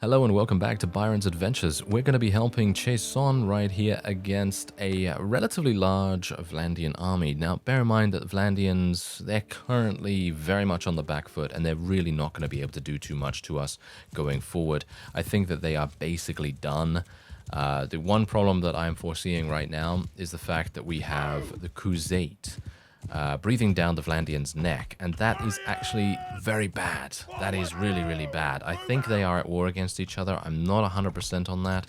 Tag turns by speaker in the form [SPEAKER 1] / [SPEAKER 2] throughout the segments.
[SPEAKER 1] Hello and welcome back to Byron's Adventures. We're going to be helping Chason right here against a relatively large Vlandian army. Now, bear in mind that the Vlandians, they're currently very much on the back foot, and they're really not going to be able to do too much to us going forward. I think that they are basically done. The one problem that I'm foreseeing right now is the fact that we have the Kaoses breathing down the Vlandian's neck, and that is actually very bad. That is really, really bad. I think they are at war against each other. I'm not 100% on that,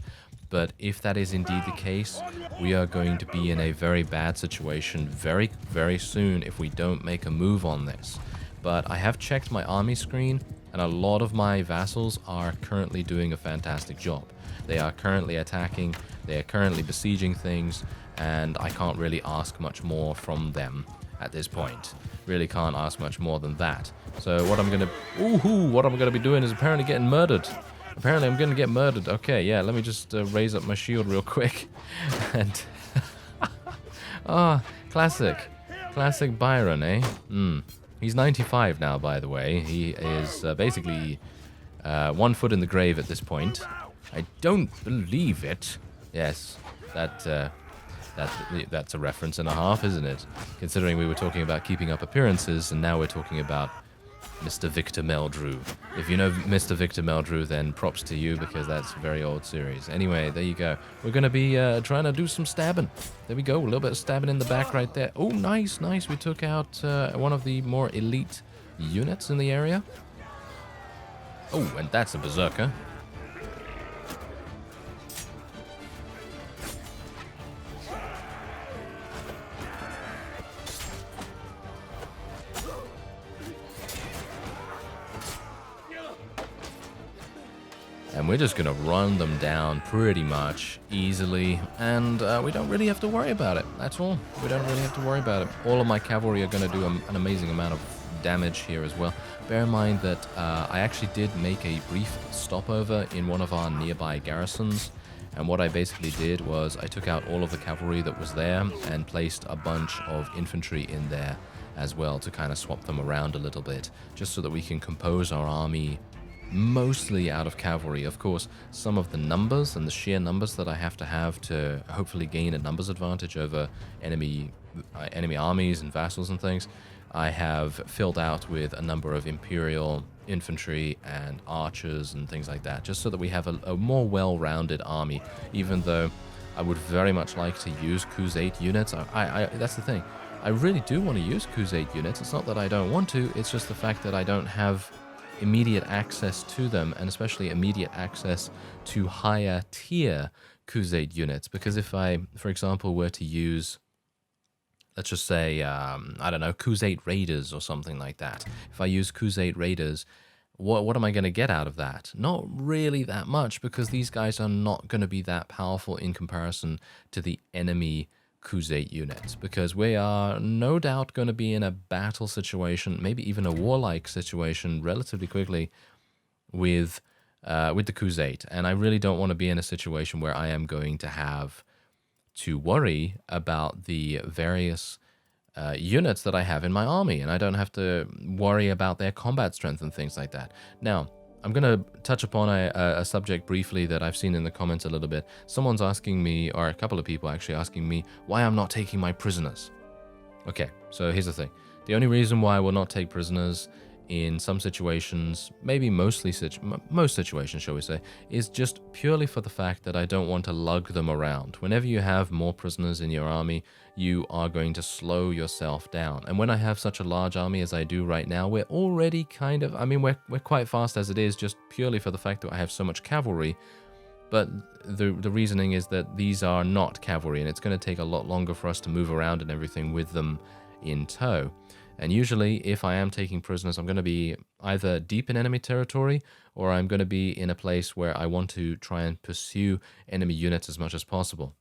[SPEAKER 1] but if that is indeed the case, we are going to be in a very bad situation very, very soon if we don't make a move on this. But I have checked my army screen, and a lot of my vassals are currently doing a fantastic job. They are currently attacking, they are currently besieging things, and I can't really ask much more from them at this point. Really can't ask much more than that. So what I'm gonna be doing is apparently getting murdered. Apparently I'm gonna get murdered. Okay, yeah, let me just raise up my shield real quick. And classic Byron, eh? He's 95 now, by the way. He is basically 1 foot in the grave at this point. I don't believe it. Yes, that's a reference and a half, isn't it? Considering we were talking about keeping up appearances, and now we're talking about Mr. Viktor Meldrew. If you know Mr. Viktor Meldrew, then props to you, because that's a very old series. Anyway, there you go. We're going to be trying to do some stabbing. There we go, a little bit of stabbing in the back right there. Oh, nice. We took out one of the more elite units in the area. Oh, and that's a berserker. And we're just going to run them down pretty much easily, and we don't really have to worry about it. That's all. We don't really have to worry about it. All of my cavalry are going to do an amazing amount of damage here as well. Bear in mind that I actually did make a brief stopover in one of our nearby garrisons, and what I basically did was I took out all of the cavalry that was there and placed a bunch of infantry in there as well to kind of swap them around a little bit, just so that we can compose our army mostly out of cavalry. Of course, some of the numbers and the sheer numbers that I have to hopefully gain a numbers advantage over enemy armies and vassals and things, I have filled out with a number of imperial infantry and archers and things like that, just so that we have a more well-rounded army, even though I would very much like to use Kaoses units. That's the thing. I really do want to use Kaoses units. It's not that I don't want to, it's just the fact that I don't have immediate access to them, and especially immediate access to higher tier Kaoses units. Because if I, for example, were to use, let's just say, I don't know, Kaoses Raiders or something like that. If I use Kaoses Raiders, what am I going to get out of that? Not really that much, because these guys are not going to be that powerful in comparison to the enemy Kaoses units, because we are no doubt going to be in a battle situation, maybe even a warlike situation relatively quickly with the Kaoses, and I really don't want to be in a situation where I am going to have to worry about the various units that I have in my army, and I don't have to worry about their combat strength and things like that. Now, I'm going to touch upon a subject briefly that I've seen in the comments a little bit. Someone's asking me, or a couple of people actually asking me, why I'm not taking my prisoners. Okay, so here's the thing. The only reason why I will not take prisoners in some situations, maybe most situations, shall we say, is just purely for the fact that I don't want to lug them around. Whenever you have more prisoners in your army, you are going to slow yourself down. And when I have such a large army as I do right now, we're already kind of, I mean, we're quite fast as it is, just purely for the fact that I have so much cavalry. But the reasoning is that these are not cavalry, and it's going to take a lot longer for us to move around and everything with them in tow. And usually, if I am taking prisoners, I'm going to be either deep in enemy territory, or I'm going to be in a place where I want to try and pursue enemy units as much as possible.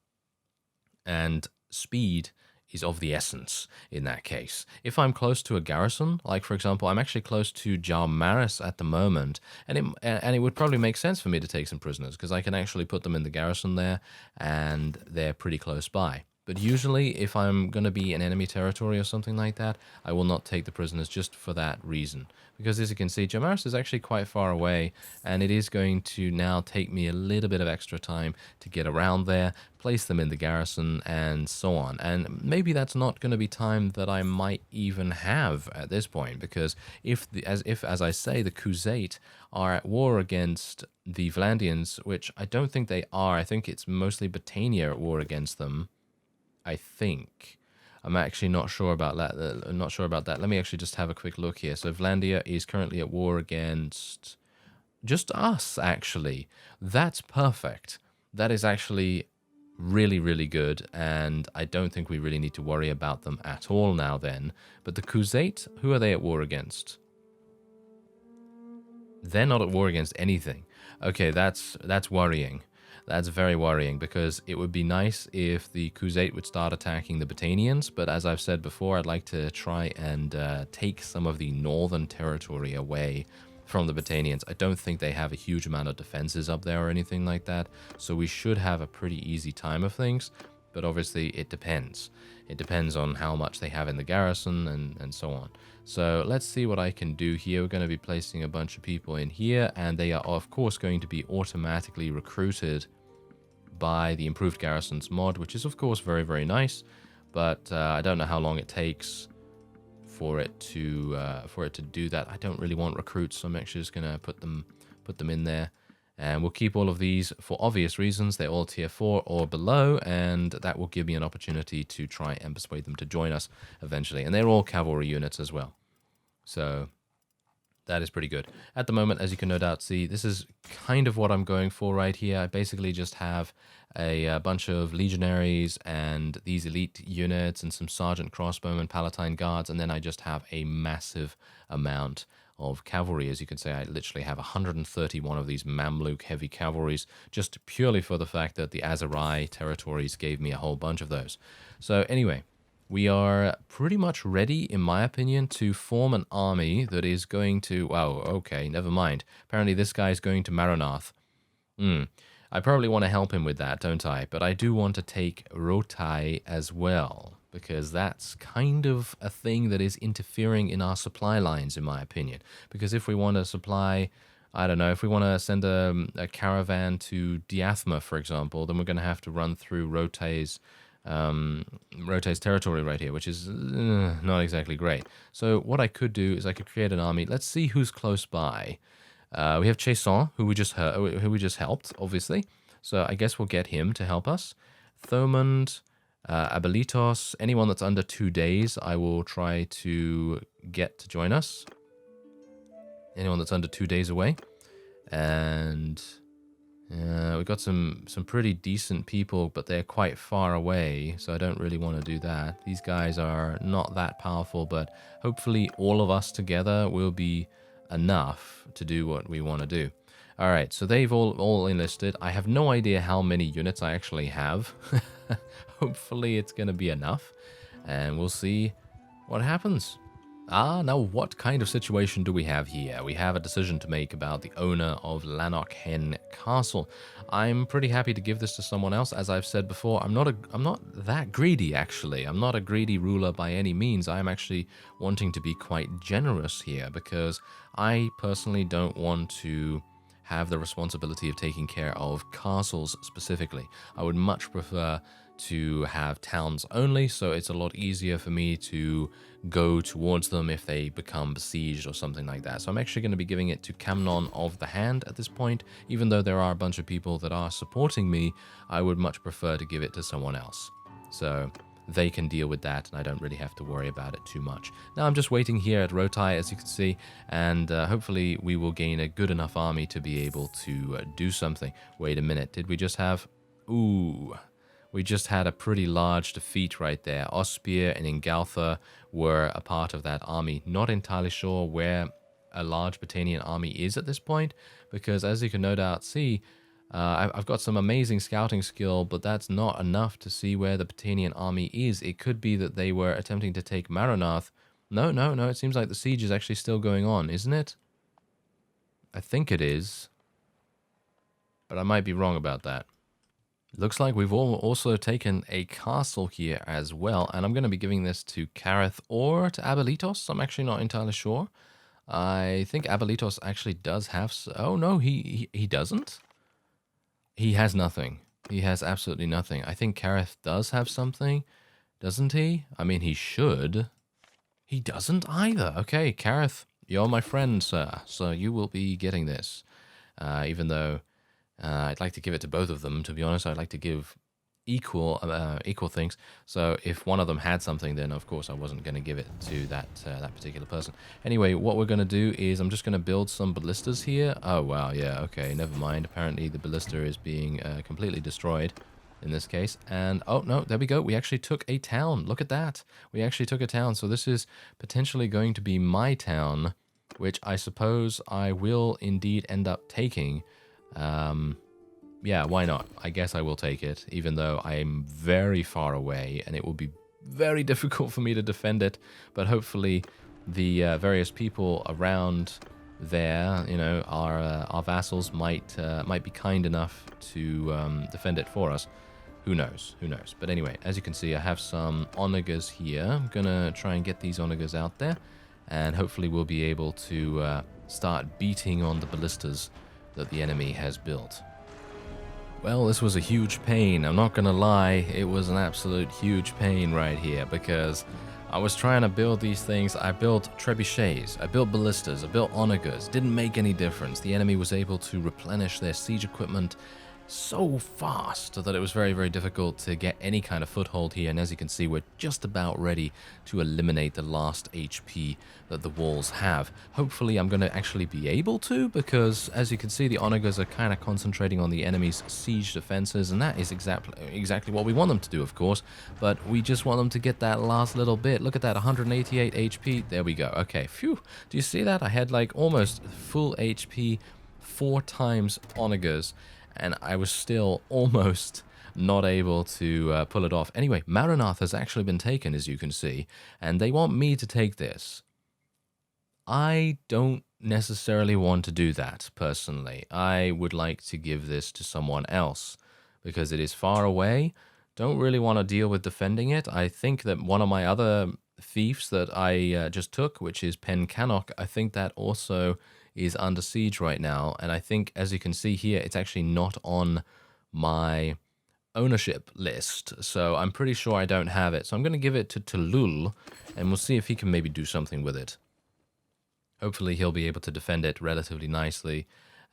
[SPEAKER 1] And speed is of the essence in that case. If I'm close to a garrison, like for example, I'm actually close to Johannes at the moment, and it would probably make sense for me to take some prisoners, because I can actually put them in the garrison there, and they're pretty close by. But usually, if I'm going to be in enemy territory or something like that, I will not take the prisoners just for that reason. Because as you can see, Johannes is actually quite far away, and it is going to now take me a little bit of extra time to get around there, place them in the garrison, and so on. And maybe that's not going to be time that I might even have at this point, because if as I say, the Kaoses are at war against the Vlandians, which I don't think they are. I think it's mostly Britannia at war against them. I think. I'm actually not sure about that. Let me actually just have a quick look here. So Vlandia is currently at war against just us, actually. That's perfect. That is actually really, really good, and I don't think we really need to worry about them at all now then. But the Kaoses, who are they at war against? They're not at war against anything. Okay, that's worrying. That's very worrying, because it would be nice if the Kaoses would start attacking the Britannians, but as I've said before, I'd like to try and take some of the northern territory away from the Britannians. I don't think they have a huge amount of defenses up there or anything like that, so we should have a pretty easy time of things, but obviously it depends. It depends on how much they have in the garrison and so on. So let's see what I can do here. We're going to be placing a bunch of people in here, and they are of course going to be automatically recruited by the improved garrisons mod, which is of course very, very nice, but I don't know how long it takes for it to do that. I don't really want recruits, so I'm actually just going to put them in there. And we'll keep all of these for obvious reasons. They're all tier 4 or below, and that will give me an opportunity to try and persuade them to join us eventually. And they're all cavalry units as well. So that is pretty good. At the moment, as you can no doubt see, this is kind of what I'm going for right here. I basically just have a bunch of legionaries and these elite units and some sergeant crossbowmen, palatine guards, and then I just have a massive amount of cavalry. As you can see, I literally have 131 of these Mamluk heavy cavalries, just purely for the fact that the Azerai territories gave me a whole bunch of those. So anyway, we are pretty much ready, in my opinion, to form an army that is going to... Wow, okay, never mind. Apparently this guy is going to Maronath. I probably want to help him with that, don't I? But I do want to take Rotai as well, because that's kind of a thing that is interfering in our supply lines, in my opinion. Because if we want to supply... I don't know, if we want to send a caravan to Diathma, for example, then we're going to have to run through Rotai's territory right here, which is not exactly great. So what I could do is I could create an army. Let's see who's close by. We have Chason, who we just helped, obviously. So I guess we'll get him to help us. Thomond, Abelitos, anyone that's under 2 days, I will try to get to join us. Anyone that's under 2 days away. And we've got some pretty decent people, but they're quite far away, so I don't really want to do that. These guys are not that powerful, but hopefully all of us together will be enough to do what we want to do. All right, so they've all enlisted. I have no idea how many units I actually have. Hopefully it's going to be enough, and we'll see what happens. Now what kind of situation do we have here? We have a decision to make about the owner of Lanark Hen Castle. I'm pretty happy to give this to someone else. As I've said before, I'm not that greedy, actually. I'm not a greedy ruler by any means. I'm actually wanting to be quite generous here, because I personally don't want to have the responsibility of taking care of castles specifically. I would much prefer to have towns only, so it's a lot easier for me to go towards them if they become besieged or something like that. So I'm actually going to be giving it to Camnon of the Hand at this point. Even though there are a bunch of people that are supporting me, I would much prefer to give it to someone else. So they can deal with that, and I don't really have to worry about it too much. Now I'm just waiting here at Rotai, as you can see, and hopefully we will gain a good enough army to be able to do something. Wait a minute, did we just have... Ooh... We just had a pretty large defeat right there. Ospir and Ingaltha were a part of that army. Not entirely sure where a large Britannian army is at this point, because as you can no doubt see, I've got some amazing scouting skill, but that's not enough to see where the Britannian army is. It could be that they were attempting to take Maronath. No, it seems like the siege is actually still going on, isn't it? I think it is, but I might be wrong about that. Looks like we've also taken a castle here as well, and I'm going to be giving this to Kareth or to Abelitos. I'm actually not entirely sure. I think Abelitos actually does have... Oh, no, he doesn't. He has nothing. He has absolutely nothing. I think Kareth does have something, doesn't he? I mean, he should. He doesn't either. Okay, Kareth, you're my friend, sir, so you will be getting this. Even though I'd like to give it to both of them, to be honest. I'd like to give equal things. So if one of them had something, then of course I wasn't going to give it to that particular person. Anyway, what we're going to do is I'm just going to build some ballistas here. Oh wow, yeah, okay, never mind. Apparently the ballista is being completely destroyed in this case. And oh no, there we go. We actually took a town. Look at that. We actually took a town. So this is potentially going to be my town, which I suppose I will indeed end up taking. Yeah, why not? I guess I will take it, even though I'm very far away, and it will be very difficult for me to defend it. But hopefully, the various people around there, you know, our vassals might be kind enough to defend it for us. Who knows? Who knows? But anyway, as you can see, I have some onagers here. I'm gonna try and get these onagers out there, and hopefully we'll be able to start beating on the ballistas that the enemy has built. Well, this was a huge pain. I'm not gonna lie, it was an absolute huge pain right here, because I was trying to build these things. I built trebuchets, I built ballistas, I built onagers. Didn't make any difference. The enemy was able to replenish their siege equipment so fast that it was very, very difficult to get any kind of foothold here. And as you can see, we're just about ready to eliminate the last HP that the walls have. Hopefully I'm going to actually be able to, because as you can see, the onagers are kind of concentrating on the enemy's siege defenses, and that is exactly what we want them to do, of course. But we just want them to get that last little bit. Look at that, 188 HP. There we go. Okay, phew. Do you see that? I had like almost full HP 4 times onagers, and I was still almost not able to pull it off. Anyway, Maranath has actually been taken, as you can see, and they want me to take this. I don't necessarily want to do that, personally. I would like to give this to someone else, because it is far away. Don't really want to deal with defending it. I think that one of my other fiefs that I just took, which is Pencannock, I think that also is under siege right now, and I think, as you can see here, it's actually not on my ownership list, so I'm pretty sure I don't have it. So I'm going to give it to Ellil, and we'll see if he can maybe do something with it. Hopefully he'll be able to defend it relatively nicely,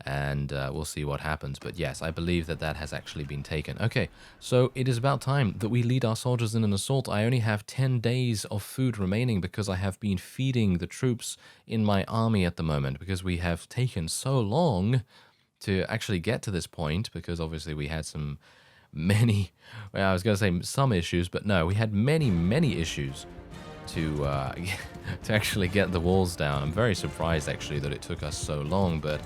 [SPEAKER 1] and we'll see what happens. But yes, I believe that that has actually been taken. Okay, so it is about time that we lead our soldiers in an assault. I only have 10 days of food remaining, because I have been feeding the troops in my army at the moment, because we have taken so long to actually get to this point, because obviously we had many, well, I was going to say some issues, but no, we had many issues to to actually get the walls down. I'm very surprised actually that it took us so long, but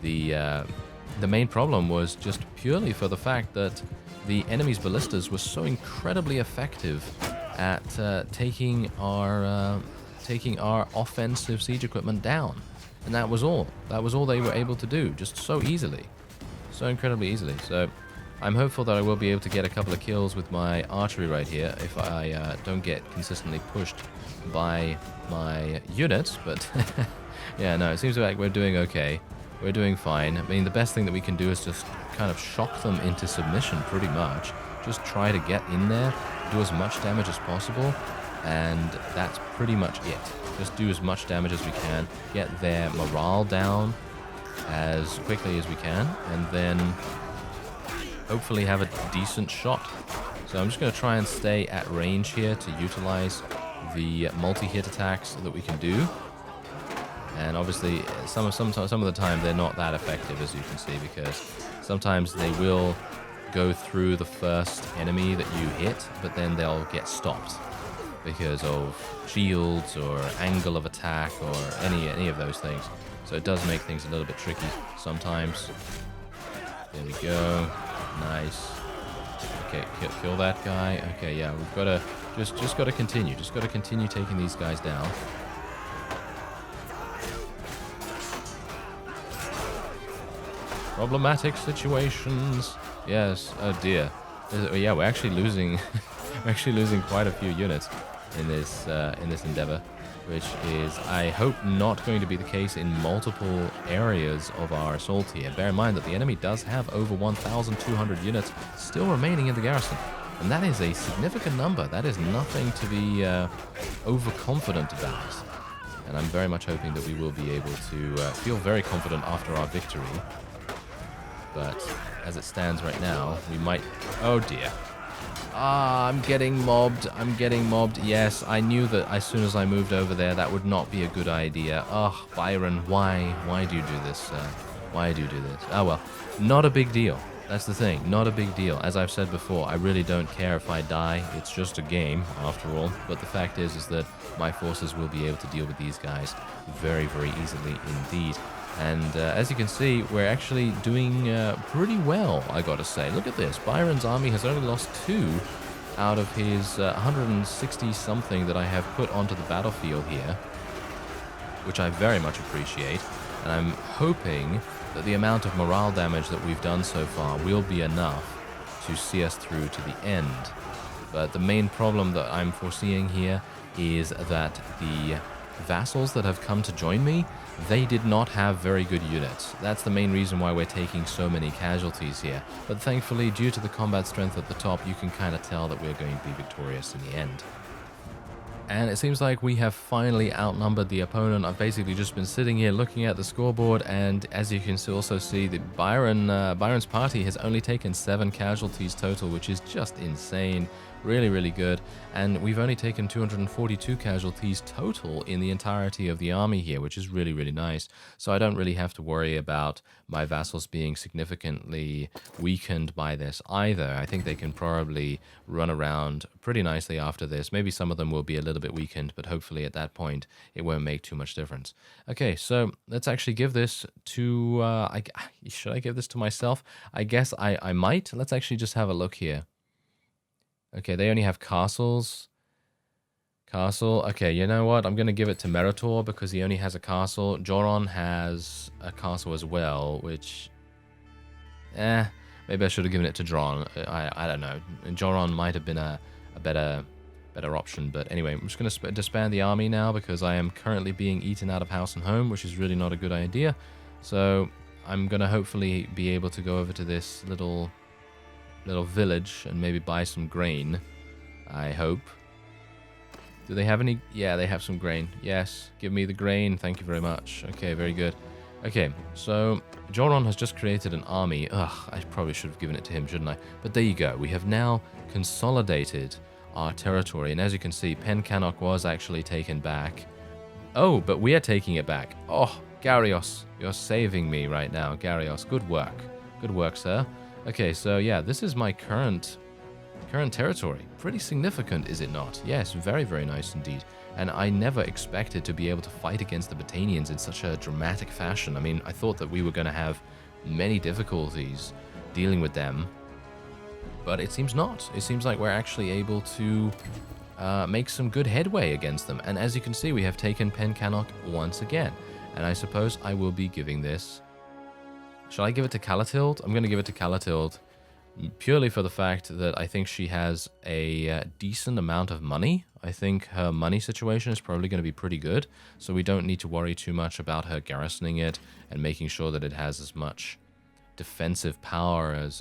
[SPEAKER 1] the main problem was just purely for the fact that the enemy's ballistas were so incredibly effective at taking our offensive siege equipment down, and that was all. That was all they were able to do, just so easily, so incredibly easily. So I'm hopeful that I will be able to get a couple of kills with my archery right here if I don't get consistently pushed by my units. But yeah, no, it seems like we're doing okay. We're doing fine. I mean, the best thing that we can do is just kind of shock them into submission, pretty much. Just try to get in there, do as much damage as possible, and that's pretty much it. Just do as much damage as we can, get their morale down as quickly as we can, and then hopefully have a decent shot. So I'm just going to try and stay at range here to utilize the multi-hit attacks that we can do. And obviously, some of the time, they're not that effective, as you can see, because sometimes they will go through the first enemy that you hit, but then they'll get stopped because of shields or angle of attack or any of those things. So it does make things a little bit tricky sometimes. There we go. Nice. Okay, kill that guy. Okay, yeah, we've got to just got to continue. Just got to continue taking these guys down. Problematic situations. Yes. Oh dear. Yeah, we're actually losing. We're actually losing quite a few units in this endeavor, which is, I hope, not going to be the case in multiple areas of our assault here. Bear in mind that the enemy does have over 1,200 units still remaining in the garrison, and that is a significant number. That is nothing to be overconfident about. And I'm very much hoping that we will be able to feel very confident after our victory. But as it stands right now, we might... Oh dear. Ah, I'm getting mobbed. I'm getting mobbed. Yes, I knew that as soon as I moved over there, that would not be a good idea. Oh, Byron, why? Why do you do this? Why do you do this? Oh, well, not a big deal. That's the thing. Not a big deal. As I've said before, I really don't care if I die. It's just a game, after all. But the fact is that my forces will be able to deal with these guys very, very easily indeed. And as you can see, we're actually doing pretty well, I gotta say. Look at this. Byron's army has only lost 2 out of his 160-something that I have put onto the battlefield here, which I very much appreciate. And I'm hoping that the amount of morale damage that we've done so far will be enough to see us through to the end. But the main problem that I'm foreseeing here is that the vassals that have come to join me, they did not have very good units. That's the main reason why we're taking so many casualties here. But thankfully, due to the combat strength at the top, you can kind of tell that we're going to be victorious in the end. And it seems like we have finally outnumbered the opponent. I've basically just been sitting here looking at the scoreboard, and as you can also see, the Byron's party has only taken 7 casualties total, which is just insane. Really, really good. And we've only taken 242 casualties total in the entirety of the army here, which is really, really nice. So I don't really have to worry about my vassals being significantly weakened by this either. I think they can probably run around pretty nicely after this. Maybe some of them will be a little bit weakened, but hopefully at that point it won't make too much difference. Okay, so let's actually give this to... should I give this to myself? I guess I might. Let's actually just have a look here. Okay, they only have castles. Castle. Okay, you know what? I'm going to give it to Meritor because he only has a castle. Joron has a castle as well, which... maybe I should have given it to Joron. I don't know. Joron might have been a better option. But anyway, I'm just going to disband the army now because I am currently being eaten out of house and home, which is really not a good idea. So I'm going to hopefully be able to go over to this little village and maybe buy some grain, I hope. Do they have any? Yeah, they have some grain. Yes, give me the grain. Thank you very much. Okay, very good. Okay, so Joron has just created an army. Ugh, I probably should have given it to him, shouldn't I? But there you go. We have now consolidated our territory, and as you can see, Pencannock was actually taken back. Oh, but we are taking it back. Oh, Garrios, you're saving me right now. Garrios, good work. Good work, sir. Okay, so yeah, this is my current territory. Pretty significant, is it not? Yes, very, very nice indeed. And I never expected to be able to fight against the Batanians in such a dramatic fashion. I mean, I thought that we were going to have many difficulties dealing with them, but it seems not. It seems like we're actually able to make some good headway against them. And as you can see, we have taken Pencannock once again. And I suppose I will be giving this... Shall I give it to Callatild? I'm going to give it to Callatild purely for the fact that I think she has a decent amount of money. I think her money situation is probably going to be pretty good, so we don't need to worry too much about her garrisoning it and making sure that it has as much defensive power as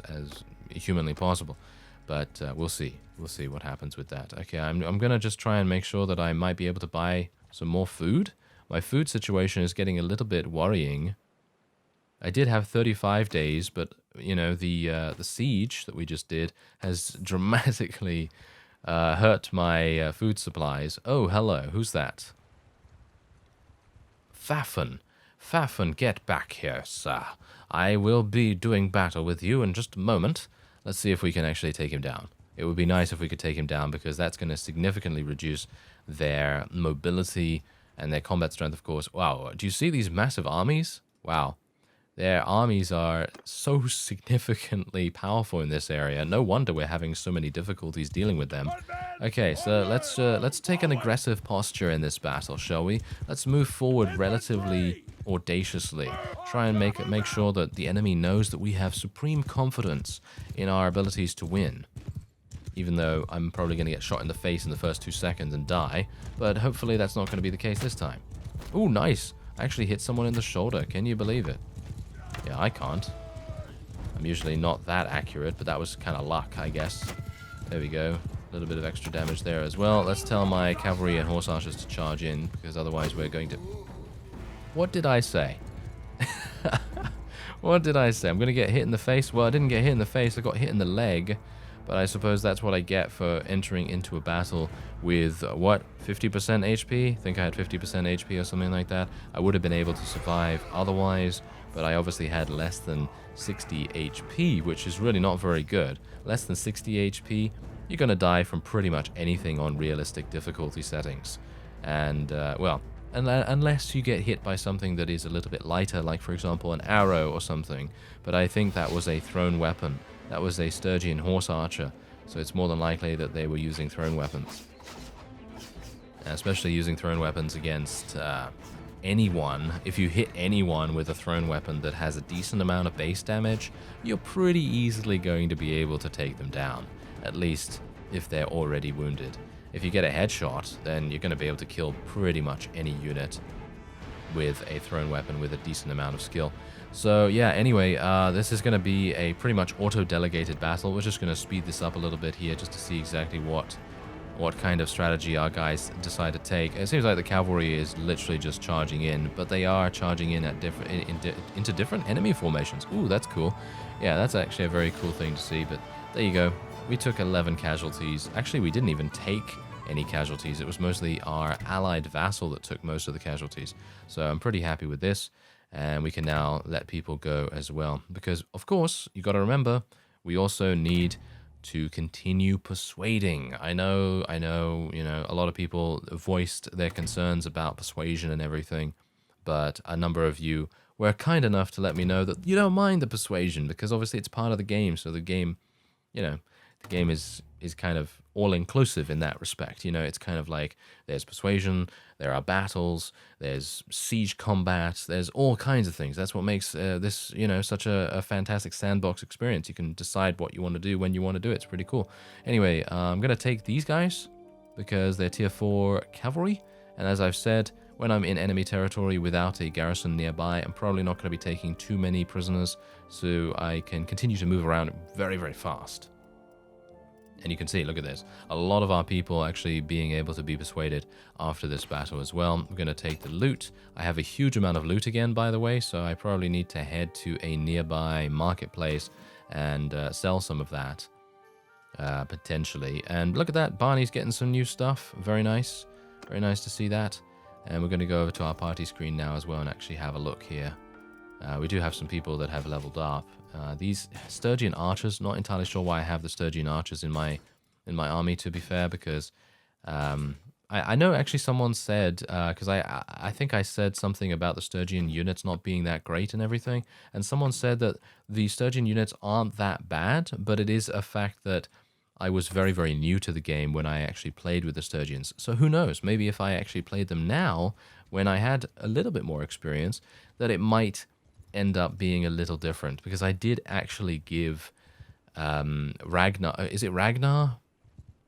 [SPEAKER 1] humanly possible. But we'll see. We'll see what happens with that. Okay, I'm going to just try and make sure that I might be able to buy some more food. My food situation is getting a little bit worrying. I did have 35 days, but, you know, the siege that we just did has dramatically hurt my food supplies. Oh, hello. Who's that? Fafan. Fafan, get back here, sir. I will be doing battle with you in just a moment. Let's see if we can actually take him down. It would be nice if we could take him down because that's going to significantly reduce their mobility and their combat strength, of course. Wow, do you see these massive armies? Wow. Their armies are so significantly powerful in this area. No wonder we're having so many difficulties dealing with them. Okay, so let's take an aggressive posture in this battle, shall we? Let's move forward relatively audaciously. Try and make sure that the enemy knows that we have supreme confidence in our abilities to win. Even though I'm probably going to get shot in the face in the first 2 seconds and die, but hopefully that's not going to be the case this time. Ooh, nice! I actually hit someone in the shoulder. Can you believe it? Yeah, I can't. I'm usually not that accurate, but that was kind of luck, I guess. There we go. A little bit of extra damage there as well. Let's tell my cavalry and horse archers to charge in, because otherwise we're going to... What did I say? What did I say? I'm going to get hit in the face? Well, I didn't get hit in the face. I got hit in the leg. But I suppose that's what I get for entering into a battle with, what, 50% HP? I think I had 50% HP or something like that. I would have been able to survive otherwise, but I obviously had less than 60 HP, which is really not very good. Less than 60 HP, you're going to die from pretty much anything on realistic difficulty settings. And, well, unless you get hit by something that is a little bit lighter, like, for example, an arrow or something. But I think that was a thrown weapon. That was a Stygian horse archer, so it's more than likely that they were using thrown weapons. Especially using thrown weapons against anyone. If you hit anyone with a thrown weapon that has a decent amount of base damage, you're pretty easily going to be able to take them down. At least if they're already wounded. If you get a headshot, then you're going to be able to kill pretty much any unit with a thrown weapon with a decent amount of skill. So yeah, anyway, this is going to be a pretty much auto-delegated battle. We're just going to speed this up a little bit here just to see exactly what kind of strategy our guys decide to take. It seems like the cavalry is literally just charging in, but they are charging in at into different enemy formations. Ooh, that's cool. Yeah, that's actually a very cool thing to see, but there you go. We took 11 casualties. Actually, we didn't even take any casualties. It was mostly our allied vassal that took most of the casualties. So I'm pretty happy with this. And we can now let people go as well. Because, of course, you got to remember, we also need to continue persuading. I know, you know, a lot of people voiced their concerns about persuasion and everything. But a number of you were kind enough to let me know that you don't mind the persuasion. Because, obviously, it's part of the game. So the game, you know, the game is kind of all-inclusive in that respect. You know, it's kind of like there's persuasion, there are battles, there's siege combat, there's all kinds of things. That's what makes this, you know, such a fantastic sandbox experience. You can decide what you want to do when you want to do it. It's pretty cool. Anyway, I'm going to take these guys because they're tier 4 cavalry. And as I've said, when I'm in enemy territory without a garrison nearby, I'm probably not going to be taking too many prisoners, so I can continue to move around very, very fast. And you can see, look at this, a lot of our people actually being able to be persuaded after this battle as well. I'm going to take the loot. I have a huge amount of loot again, by the way, so I probably need to head to a nearby marketplace and sell some of that, potentially. And look at that, Barney's getting some new stuff. Very nice. Very nice to see that. And we're going to go over to our party screen now as well and actually have a look here. We do have some people that have leveled up. These Stygian archers, not entirely sure why I have the Stygian archers in my army, to be fair, because I know actually someone said, because I think I said something about the Stygian units not being that great and everything, and someone said that the Stygian units aren't that bad, but it is a fact that I was very, very new to the game when I actually played with the Stygians. So who knows, maybe if I actually played them now, when I had a little bit more experience, that it might end up being a little different, because I did actually give Ragnar, is it Ragnar?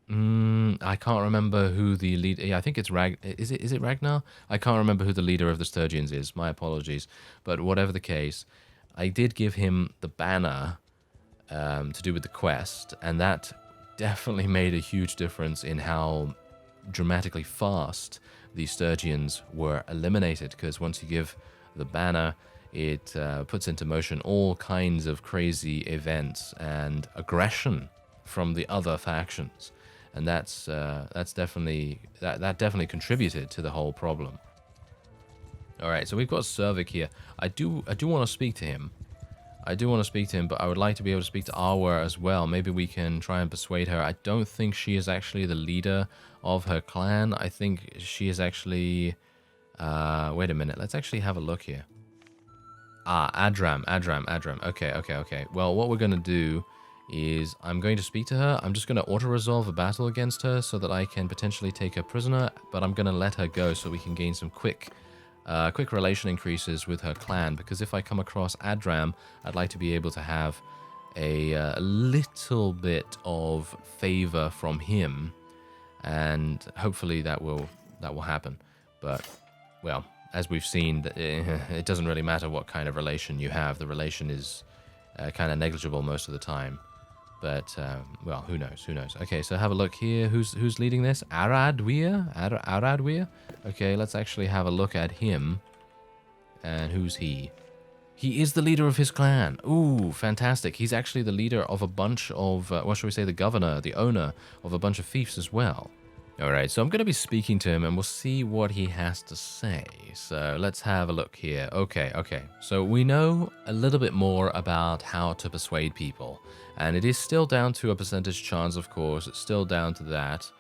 [SPEAKER 1] I can't remember who the lead. Yeah, I think it's Is it Ragnar? I can't remember who the leader of the Stygians is. My apologies. But whatever the case, I did give him the banner to do with the quest, and that definitely made a huge difference in how dramatically fast the Stygians were eliminated. Because once you give the banner, it puts into motion all kinds of crazy events and aggression from the other factions, and that's definitely that definitely contributed to the whole problem. All right, so we've got Servik here. I do want to speak to him. But I would like to be able to speak to Arwa as well. Maybe we can try and persuade her. I don't think she is actually the leader of her clan. I think she is actually. Wait a minute. Let's actually have a look here. Adram. Okay. Well, what we're going to do is I'm going to speak to her. I'm just going to auto-resolve a battle against her so that I can potentially take her prisoner, but I'm going to let her go so we can gain some quick relation increases with her clan, because if I come across Adram, I'd like to be able to have a little bit of favor from him, and hopefully that will happen. But, well, as we've seen, it doesn't really matter what kind of relation you have. The relation is kind of negligible most of the time. But, well, who knows? Okay, so have a look here. Who's leading this? Aradweir? Okay, let's actually have a look at him. And who's he? He is the leader of his clan. Ooh, fantastic. He's actually the leader of a bunch of, what shall we say, the governor, the owner of a bunch of fiefs as well. Alright, so I'm going to be speaking to him and we'll see what he has to say. So let's have a look here. Okay. So we know a little bit more about how to persuade people. And it is still down to a percentage chance, of course. It's still down to that.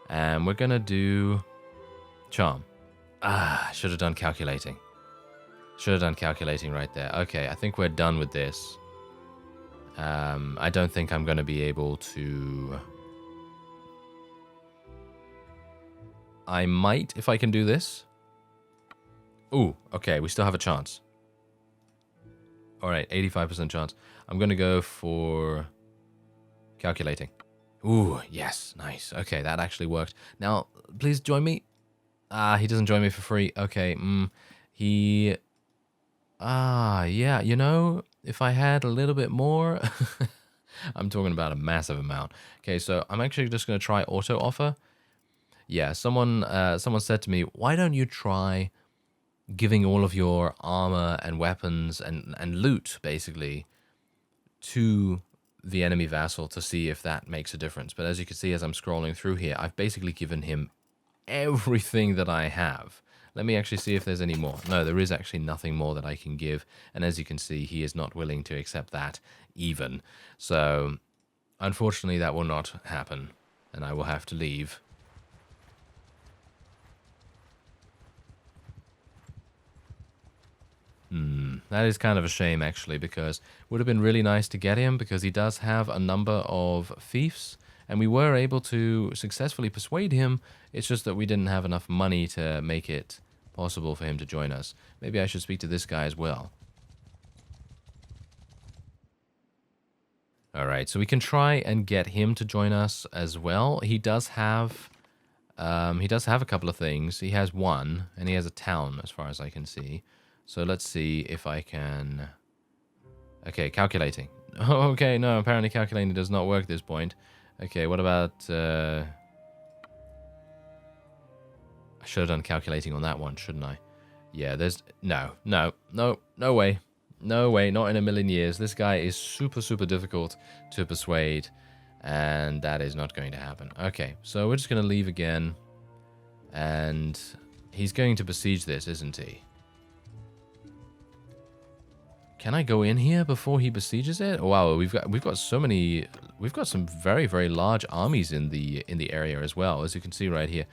[SPEAKER 1] And we're going to do charm. Should have done calculating. Should have done calculating right there. Okay, I think we're done with this. I don't think I'm going to be able to... I might, if I can do this. Ooh, okay, we still have a chance. Alright, 85% chance. I'm going to go for calculating. Ooh, yes, nice. Okay, that actually worked. Now, please join me. He doesn't join me for free. Okay, yeah, you know, if I had a little bit more... I'm talking about a massive amount. Okay, so I'm actually just going to try auto offer. Yeah, someone said to me, why don't you try giving all of your armor and weapons and loot, basically, to the enemy vassal to see if that makes a difference. But as you can see, as I'm scrolling through here, I've basically given him everything that I have. Let me actually see if there's any more. No, there is actually nothing more that I can give. And as you can see, he is not willing to accept that even. So, unfortunately, that will not happen. And I will have to leave. That is kind of a shame, actually, because it would have been really nice to get him, because he does have a number of fiefs, and we were able to successfully persuade him. It's just that we didn't have enough money to make it possible for him to join us. Maybe I should speak to this guy as well. Alright, so we can try and get him to join us as well. He does have a couple of things. He has one, and he has a town, as far as I can see. So let's see if I can... Okay, calculating. Oh, okay, no, apparently calculating does not work at this point. Okay, what about... I should have done calculating on that one, shouldn't I? Yeah, there's... No way. No way, not in a million years. This guy is super, super difficult to persuade, and that is not going to happen. Okay, so we're just going to leave again, and he's going to besiege this, isn't he? Can I go in here before he besieges it? Oh, wow, we've got so many. We've got some very, very large armies in the area as well, as you can see right here.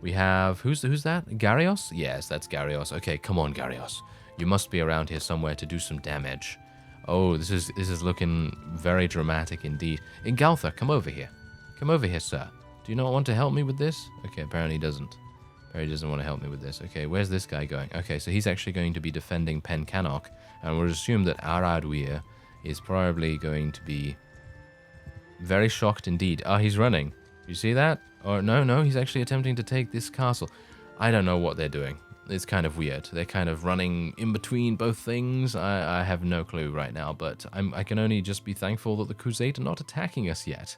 [SPEAKER 1] We have who's that? Garrisons? Yes, that's Garrisons. Okay, come on, Garrisons. You must be around here somewhere to do some damage. Oh, this is looking very dramatic indeed. Ingaltha, come over here. Come over here, sir. Do you not want to help me with this? Okay, apparently he doesn't. Apparently he doesn't want to help me with this. Okay, where's this guy going? Okay, so he's actually going to be defending Pencannock. And we'll assume that Aradweir is probably going to be very shocked indeed. Oh, he's running. You see that? Or no, he's actually attempting to take this castle. I don't know what they're doing. It's kind of weird. They're kind of running in between both things. I have no clue right now, but I can only just be thankful that the Crusade are not attacking us yet.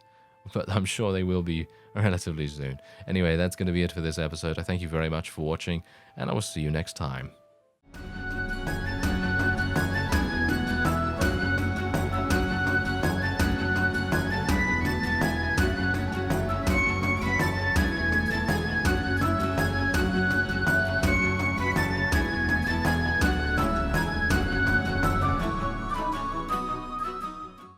[SPEAKER 1] But I'm sure they will be relatively soon. Anyway, that's going to be it for this episode. I thank you very much for watching, and I will see you next time.